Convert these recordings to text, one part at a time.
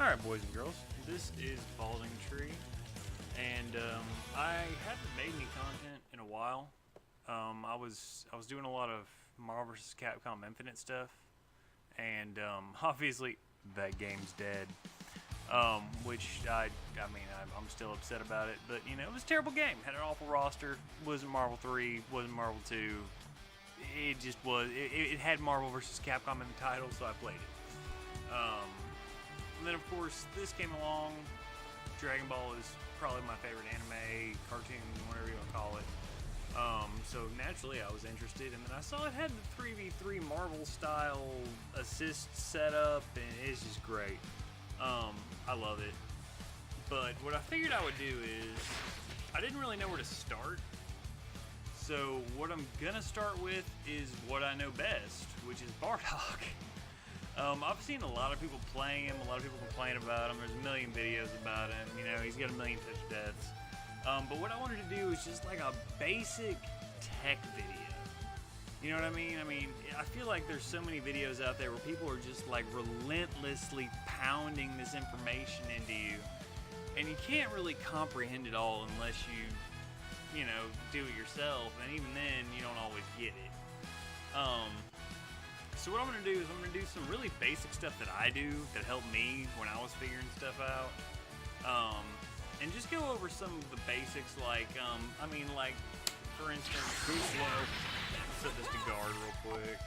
Alright, boys and girls, this is Balding Tree, and I haven't made any content in a while. I was doing a lot of Marvel vs. Capcom Infinite stuff, and obviously that game's dead. Which I'm still upset about it, but you know, it was a terrible game. Had an awful roster. Wasn't Marvel 3, wasn't Marvel 2. It just was. It had Marvel vs. Capcom in the title, so I played it. And then, of course, this came along. Dragon Ball is probably my favorite anime, cartoon, whatever you want to call it. So naturally, I was interested, and then I saw it had the 3v3 Marvel style assist setup, and it's just great. I love it. But what I figured I would do is, I didn't really know where to start. So what I'm gonna start with is what I know best, which is Bardock. I've seen a lot of people playing him, a lot of people complain about him. There's a million videos about him. You know, he's got a million touch deaths. But what I wanted to do is just like a basic tech video. You know what I mean? I feel like there's so many videos out there where people are just like relentlessly pounding this information into you, and you can't really comprehend it all unless you know, do it yourself, and even then, you don't always get it. So what I'm going to do is I'm going to do some really basic stuff that I do that helped me when I was figuring stuff out. And just go over some of the basics, like, like, for instance, let's set this to guard real quick.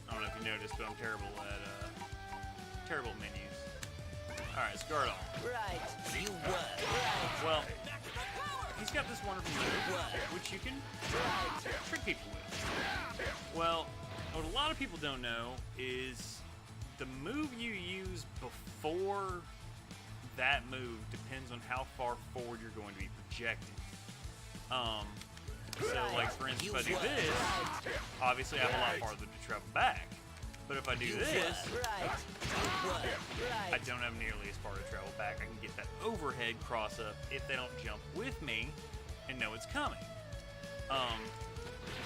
I don't know if you noticed, but I'm terrible at menus. Alright, let's guard on. Right, you were. Right. Well, he's got this wonderful move, which you can trick people with. Well, what a lot of people don't know is the move you use before that move depends on how far forward you're going to be projected. So like for instance, if I do this, obviously I have a lot farther to travel back. But if I do this, I don't have nearly as far to travel back. I can get that overhead cross up if they don't jump with me and know it's coming.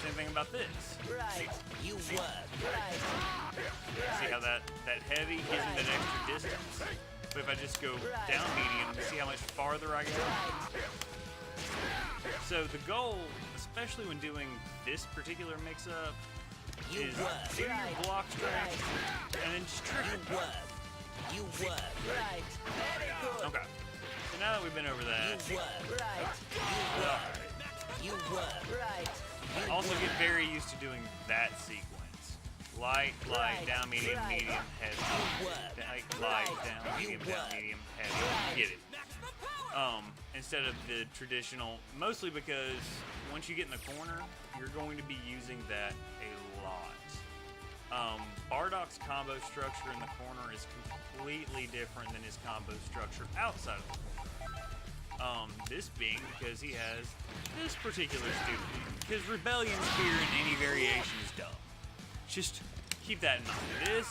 Same thing about this. See how that heavy gives me that extra distance? But if I just go down medium, you see how much farther I go? So the goal, especially when doing this particular mix-up, is do your block strength and then just trigger. Okay. So now that we've been over that, also get very used to doing that sequence. Light, down, medium, medium, heavy. Light, down, medium, heavy. Get it. Instead of the traditional, mostly because once you get in the corner, you're going to be using that a lot. Bardock's combo structure in the corner is completely different than his combo structure outside of the corner. This being because he has this particular stupid. Because Rebellion Spear in any variation is dumb. Just keep that in mind. This,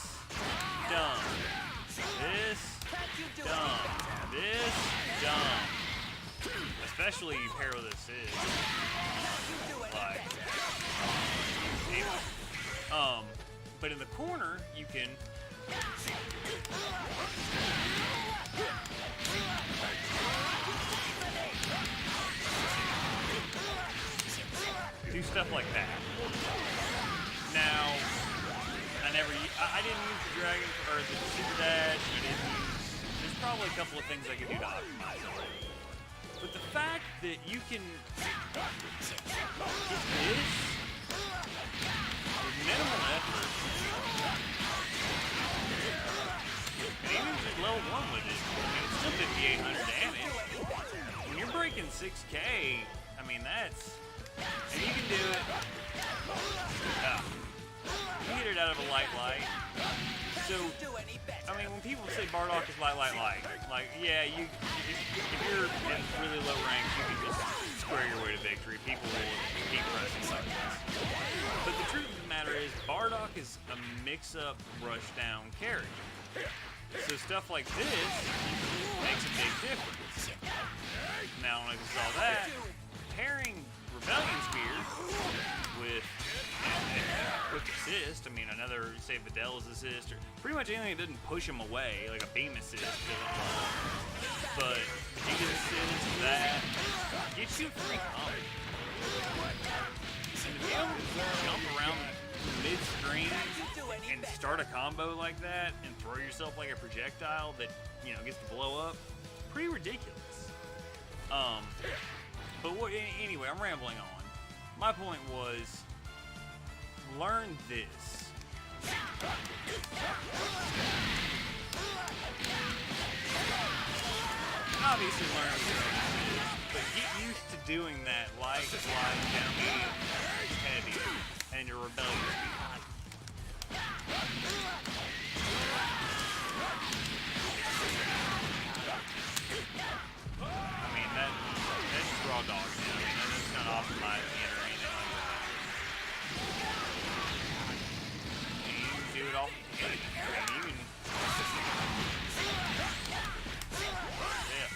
dumb. This, dumb. This, dumb. Especially you pair with assist. Like, but in the corner, you can do stuff like that. Now, I didn't use the dragon or the super dash. There's probably a couple of things I could do to optimize it. But the fact that you can get this with minimal effort, and even just level 1 with it, it's still 5,800 damage. When you're breaking 6K, that's, and you can do it. You get it out of a light. So, when people say Bardock is light, like, yeah, if you're in really low ranks, you can just square your way to victory. People will keep pressing buttons. But the truth of the matter is, Bardock is a mix-up, rush-down character. So stuff like this makes a big difference. Now, I don't know if you saw that, pairing Rebellion Spear with quick assist. I mean, another, say, Vidal's assist, or pretty much anything that doesn't push him away, like a beam assist. But Giga's assist, that gets you a free combo. And to be able to jump around mid-screen and start a combo like that and throw yourself like a projectile that, you know, gets to blow up, pretty ridiculous. But anyway, I'm rambling on. My point was, learn this. Obviously learn your own skills, but get used to doing that light, slide, down, medium, heavy, and your rebellious speed. I mean, that's just raw dog shit. I mean, that's not optimizing it or anything like that. And you can do it all. I mean, you can. Yeah.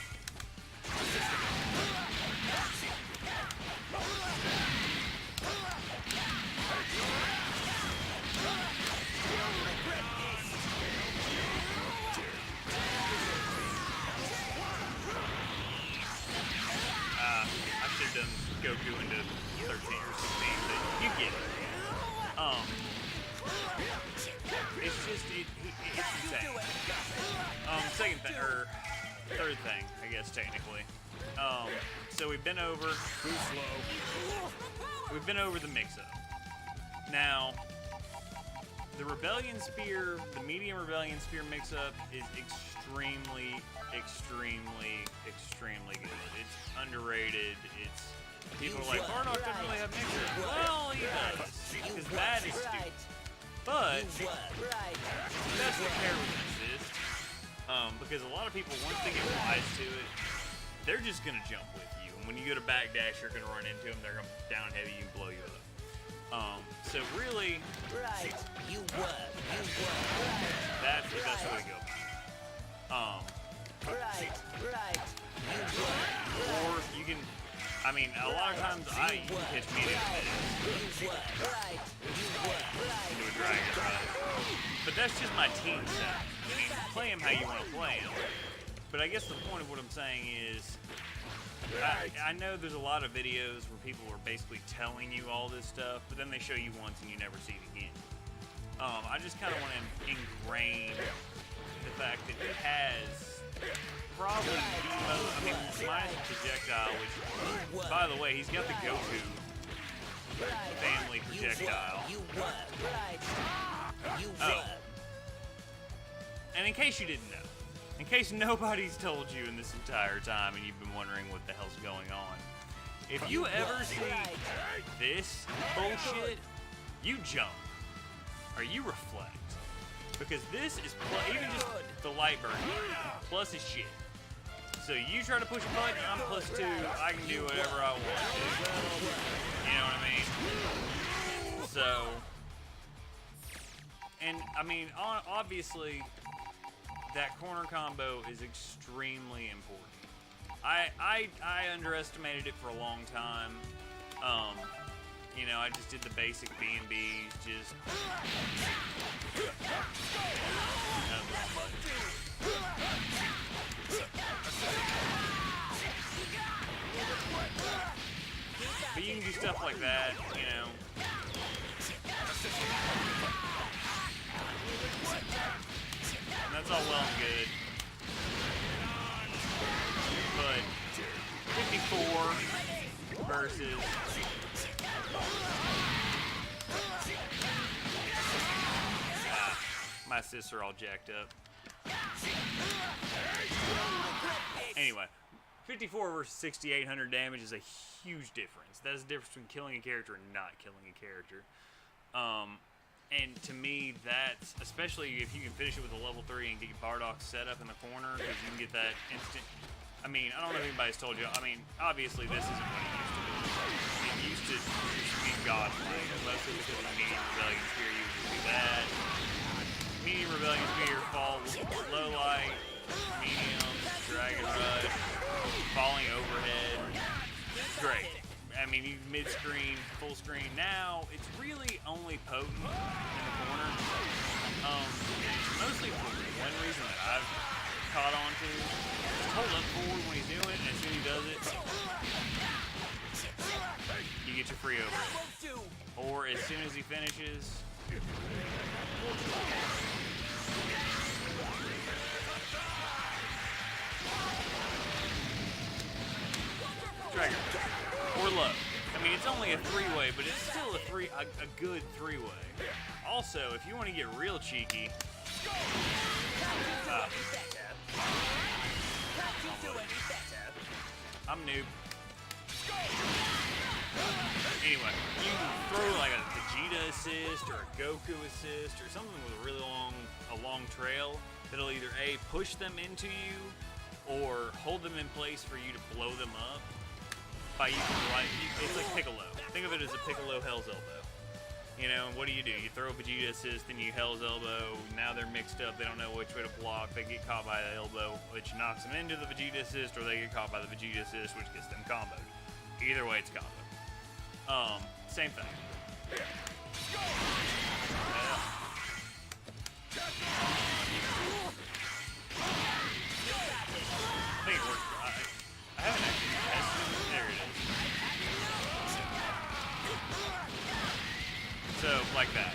I should have done Goku into 13 or 16, but you get it. It's just, it's insane. Second thing, or third thing, I guess, technically. So we've been over the mix-up. Now, the Rebellion Spear, the medium Rebellion Spear mix-up is extremely good. It's underrated. It's people are like, Bardock doesn't really have mixer. Well, he does, because that is stupid. But that's what carelessness is. Because a lot of people, once they get wise to it, they're just gonna jump with you. And when you go to backdash, you're gonna run into them. They're gonna down heavy you and blow you up. So really, that's the best way to go. Or you can, I mean, a lot of times you can catch medium into a dragon run. But that's just my team set. I mean, play him how you want to play him. But I guess the point of what I'm saying is, I know there's a lot of videos where people are basically telling you all this stuff, but then they show you once and you never see it again. I just kind of want to ingrain the fact that it has probably the most, I mean, minus the projectile, which, by the way, he's got the Goku family projectile. Oh. And in case you didn't know, in case nobody's told you in this entire time and you've been wondering what the hell's going on, if you ever see this bullshit, you jump. Or you reflect. Because this is, even just the light burn, plus is shit. So you try to push a button, I'm +2, I can do whatever I want to. You know what I mean? So, and I mean, obviously, that corner combo is extremely important. I underestimated it for a long time. You know, I just did the basic B&Bs, just... But you can do stuff like that, you know. And that's all well and good. But 54 versus... my assists are all jacked up. Anyway, 54 versus 6,800 damage is a huge difference. That is the difference between killing a character and not killing a character. And to me, that's, especially if you can finish it with a level 3 and get Bardock set up in the corner, because you can get that instant. I mean, I don't know if anybody's told you. I mean, obviously this isn't what it used to be. It used to be godlike, mostly because of the medium rebellion spear. You would do that. Medium rebellion spear, fall, low light, medium, dragon rush, falling overhead. Great. I mean, you mid-screen, full screen. Now, it's really only potent in the corner. Mostly for one reason that I've caught on to. Just hold up forward when he's doing it, and as soon as he does it, you get your free over it. Or as soon as he finishes, Dragon. Or low. I mean, it's only a three-way, but it's still a good three-way. Also, if you want to get real cheeky, I'm noob. Anyway, you can throw like a Vegeta assist or a Goku assist or something with a really long trail that'll either A, push them into you or hold them in place for you to blow them up by using it's like Piccolo. Think of it as a Piccolo Hell's Elbow. You know, what do? You throw a Vegeta assist, then you Hell's Elbow. Now they're mixed up. They don't know which way to block. They get caught by the elbow, which knocks them into the Vegeta assist, or they get caught by the Vegeta assist, which gets them comboed. Either way, it's combo. Same thing. I think it works. I haven't actually tested it. There it is. So, like that.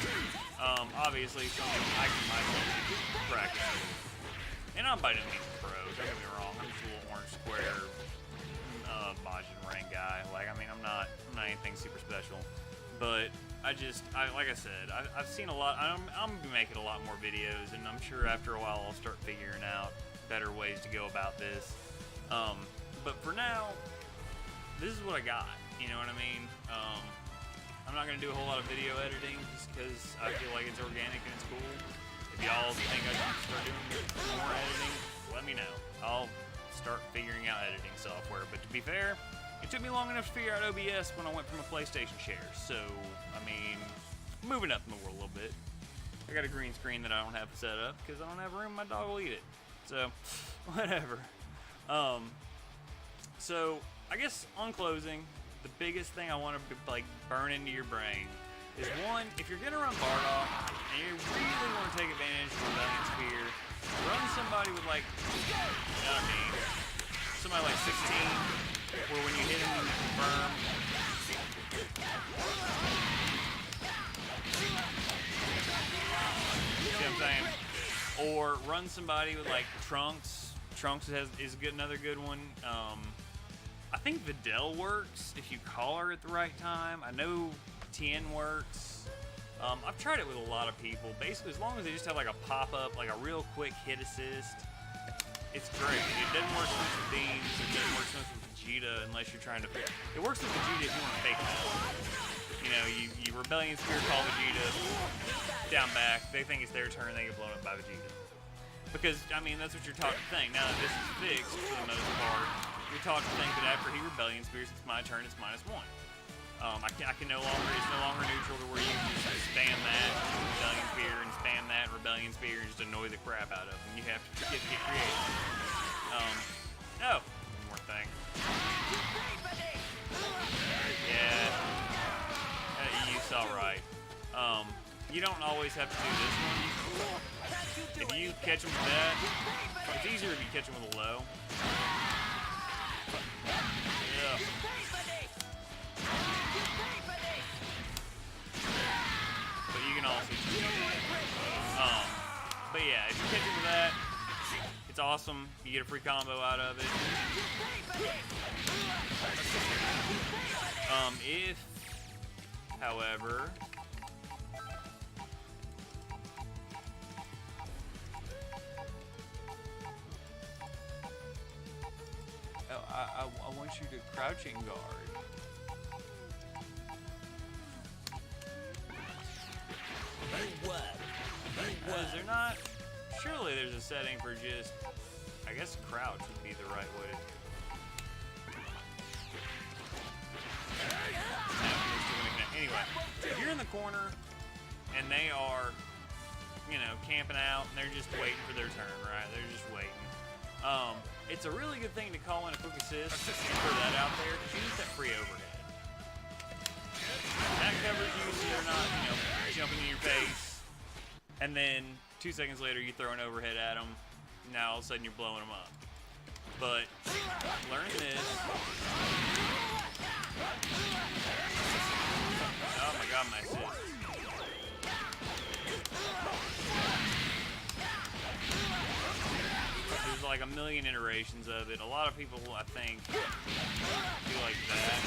Obviously, something I can myself practice. And I'm by no means pro, don't get me wrong. I'm just a little orange square Majin rank guy. Like, I mean, I'm not anything super special. But like I said, I've seen a lot. I'm gonna be making a lot more videos, and I'm sure after a while I'll start figuring out better ways to go about this. But for now, this is what I got. You know what I mean? I'm not gonna do a whole lot of video editing just because I feel like it's organic and it's cool. If y'all think I should start doing more editing, let me know. I'll start figuring out editing software. But to be fair, it took me long enough to figure out OBS when I went from a PlayStation share. So, I mean, moving up in the world a little bit. I got a green screen that I don't have set up because I don't have room. My dog will eat it. So, whatever. So, I guess on closing, the biggest thing I want to like burn into your brain is one, if you're gonna run Bardock and you really want to take advantage of the Rebellion Spear, run somebody with like, you know what I mean, somebody like 16, where when you hit him, you confirm. See what I'm saying? Or run somebody with like Trunks. Trunks is another good one. I think Videl works if you call her at the right time. I know Tien works. I've tried it with a lot of people. Basically, as long as they just have like a pop-up, like a real quick hit assist, it's great. It doesn't work so much with Beams. It doesn't work so much with Vegeta unless you're trying to... It works with Vegeta if you want to fake that. You know, you Rebellion Spear, call Vegeta, down back. They think it's their turn, they get blown up by Vegeta. Because, I mean, that's what you're taught to think. Now that this is fixed, for the most part, you're taught to think that after he Rebellion Spears, it's my turn, it's -1. I can no longer, it's no longer neutral to where you can just spam that Rebellion Spear and spam that Rebellion Spear and just annoy the crap out of them. You have to get creative. Oh, one more thing. Yeah, you saw right. You don't always have to do this one. If you catch them with that, it's easier if you catch them with a low. Yeah. But you can also do that. But yeah, if you catch it with that, it's awesome. You get a free combo out of it. If, however, I want you to crouching guard. Is there not? Surely there's a setting for just, I guess crouch would be the right way to... Anyway, if you're in the corner and they are, you know, camping out and they're just waiting for their turn, right? They're just waiting. It's a really good thing to call in a quick assist and throw that out there because you get that free overhead. that covers you so they're not, you know, jumping in your face. And then 2 seconds later, you throw an overhead at them. Now all of a sudden you're blowing them up. But learn this. Oh my god, my assist. There's like a million iterations of it. A lot of people, I think, do like that.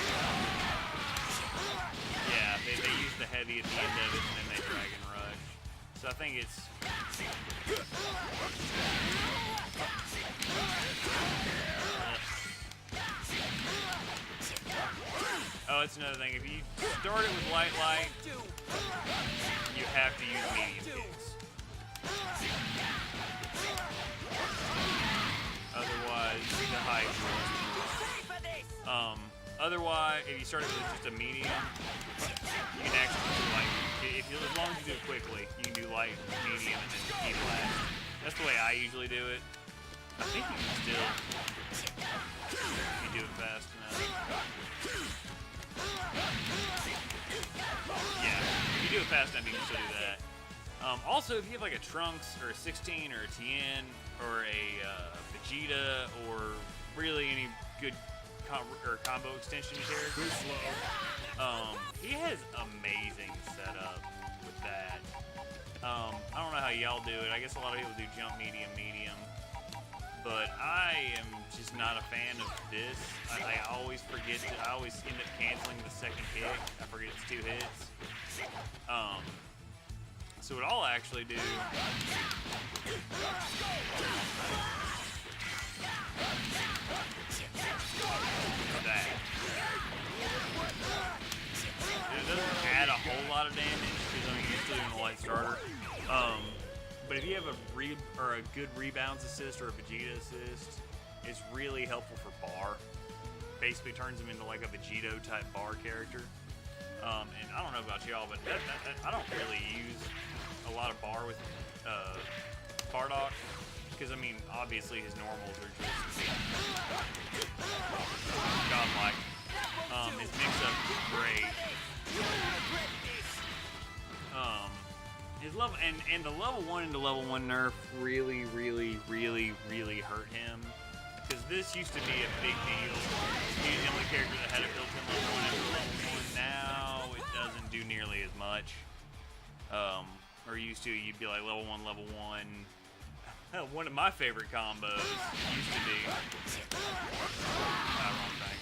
Yeah, they use the heavy at the end of it and then they dragon rush. So I think it's... Oh, it's another thing. If you start it with light, you have to use medium kicks. Otherwise, the height. Otherwise, if you start it with just a medium, you can actually do like, as long as you do it quickly, you can do light, medium, and then key blast. That's the way I usually do it. I think you can still, if you do it fast enough. Yeah, if you do it fast enough, you can still do that. Also, if you have like a Trunks or a 16 or a Tien or a Vegeta or really any good combo extension character, he has amazing setup with that. I don't know how y'all do it. I guess a lot of people do jump medium, but I am just not a fan of this. I always forget to, I always end up canceling the second hit. I forget it's 2 hits. So what I'll actually do that. It doesn't add a whole lot of damage because I mean you're still doing a light starter. But if you have a good rebounds assist or a Vegeta assist, it's really helpful for bar. Basically turns him into like a Vegito type bar character. And I don't know about y'all, but I don't really use a lot of bar with Bardock. Because, I mean, obviously his normals are just godlike. His mix-up is great. His level and the level 1 into level 1 nerf really hurt him. Because this used to be a big deal. He was the only character that had a built-in level 1 into level 1. Now it doesn't do nearly as much. Or used to, you'd be like level 1, level 1. One of my favorite combos used to be. Wrong thing.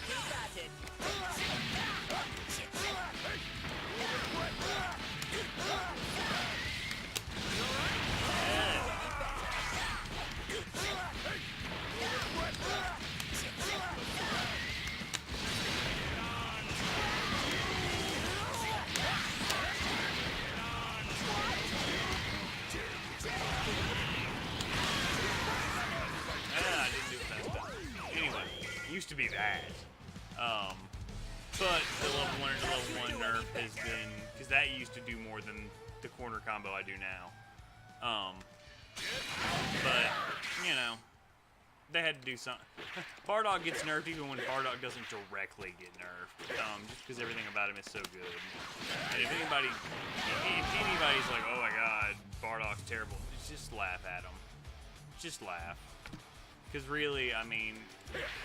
Used to be that. But the level 1 into level 1 nerf has been, because that used to do more than the corner combo I do now. But, you know, they had to do something. Bardock gets nerfed even when Bardock doesn't directly get nerfed, just because everything about him is so good. And if anybody's like, oh my god, Bardock's terrible, just laugh at him. Just laugh. Because really, I mean,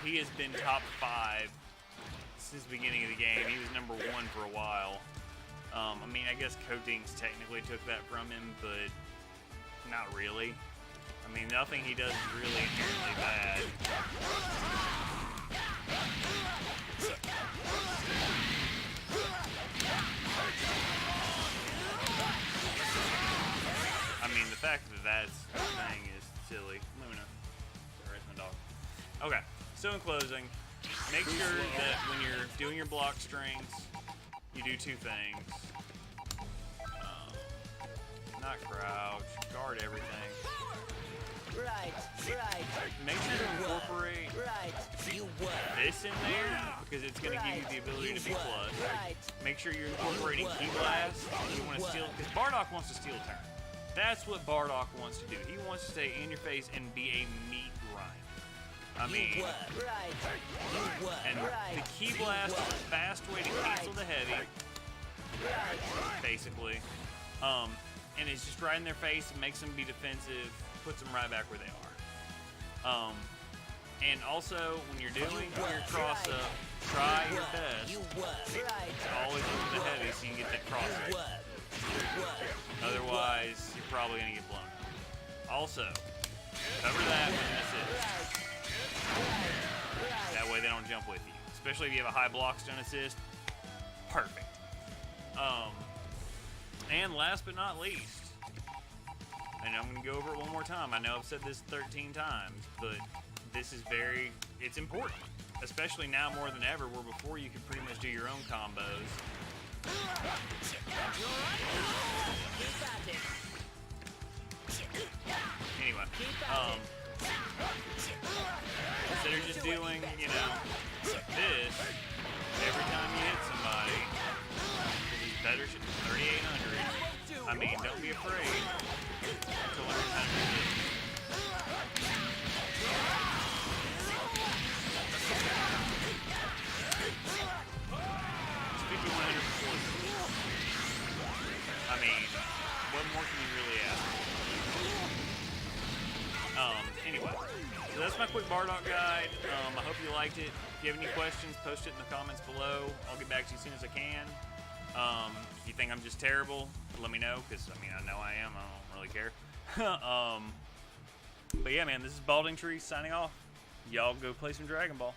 he has been top 5 since the beginning of the game. He was number 1 for a while. I mean, I guess coatings technically took that from him, but not really. I mean, nothing he does is really inherently bad. I mean, the fact that that's a thing is silly. Luna. Okay, so in closing, make sure that when you're doing your block strings, you do 2 things. Not crouch, guard everything. Right. Make sure to incorporate this in there, because it's going to give you the ability to be plus. Make sure you're incorporating Key Blast. You want to steal, because Bardock wants to steal turn. That's what Bardock wants to do. He wants to stay in your face and be a meat grind. I mean, and the Key Blast is a fast way to cancel the heavy, basically. And it's just right in their face. It makes them be defensive, puts them right back where they are. And also, when you're doing your cross up, try your best to always look at the heavy so you can get that cross up. Otherwise, you're probably going to get blown up. Also, cover that with an assist. That way they don't jump with you. Especially if you have a high block stun assist. Perfect. And last but not least, and I'm going to go over it one more time. I know I've said this 13 times, but this is it's important. Especially now more than ever, where before you could pretty much do your own combos. Anyway, instead of just doing, this every time you hit somebody, this is better shit, 3,800. I mean, don't be afraid to learn how to do this. It's 5,100 before. I mean, what more can you really ask? Anyway, so that's my quick Bardock guide. I hope you liked it. If you have any questions, post it in the comments below. I'll get back to you as soon as I can. If you think I'm just terrible, let me know, because, I mean, I know I am. I don't really care. But yeah, man, this is Balding Tree signing off. Y'all go play some Dragon Ball.